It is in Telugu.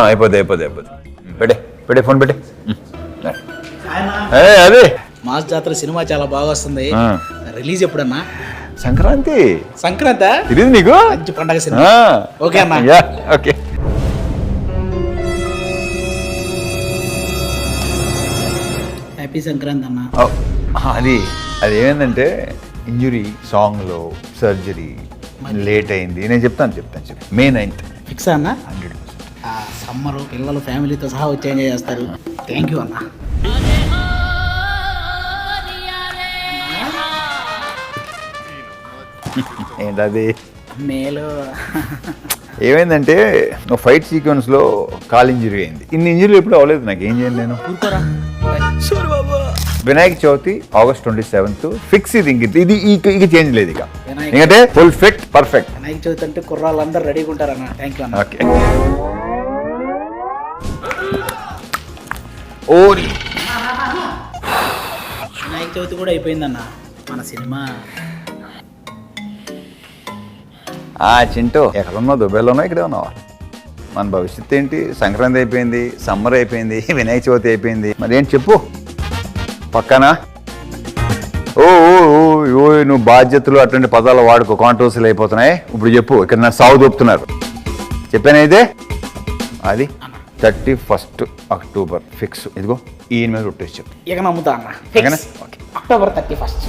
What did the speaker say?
అయిపోద్ది పెట్టే ఫోన్ పెట్టే. అదే మాస్ జాతర సినిమా చాలా బాగా వస్తుంది, రిలీజ్ ఎప్పుడన్నా? సంక్రాంతి ఇది నీకు మంచి పండగ సినిమా. ఓకే అన్న. ఓకే. హ్యాపీ సంక్రాంతి అన్న. అది ఏమైందంటే ఇంజురీ సాంగ్లో సర్జరీ లేట్ అయింది. నేను చెప్తాను May 9th ఫిక్స్ అన్న. 100%. సమ్మర్ పిల్లలు ఫ్యామిలీతో సహా వచ్చి ఎంజాయ్ చేస్తారు. థ్యాంక్ యూ అన్న. ఏంటది మేలు ఏమైందంటే ఫైట్ సీక్వెన్స్ లో కాల్ ఇంజరీ అయింది. ఇన్ని ఇంజరీలు ఎప్పుడు అవ్వలేదు నాకు. ఏం చేయండి నేను. Vinayaka Chavithi August 27th fix. ఇది ఇక చేంజ్ లేదు. ఇక ఎందుకంటే full fit perfect. Vinayaka Chavithi అంటే కుర్రాళ్ళందరూ రెడీగా ఉంటారన్న. థ్యాంక్ యూ అన్న. ఓకే. ఓరి వినాయక చవితి కూడా అయిపోయిందన్న. మన సినిమా చింటూ ఎక్కడున్నావు? దుబాయ్లోనో ఇక్కడే ఉన్నావా? మన భవిష్యత్తు ఏంటి? సంక్రాంతి అయిపోయింది, సమ్మర్ అయిపోయింది, వినాయక చవితి అయిపోయింది. మరి ఏంటి చెప్పు. పక్కనా ఓ నువ్వు బాధ్యతలు అటువంటి పదాలు వాడుకో, కాంట్రవర్సీలు అయిపోతున్నాయి. ఇప్పుడు చెప్పు. ఇక్కడ నా సాగు దొప్పుతున్నారు. చెప్పానైతే అది 31st October ఫిక్స్. ఇదిగో ఈయన మీద రొట్టేసి చెప్పు. ఇక నమ్ముతా అన్న. ఓకే. October 31st.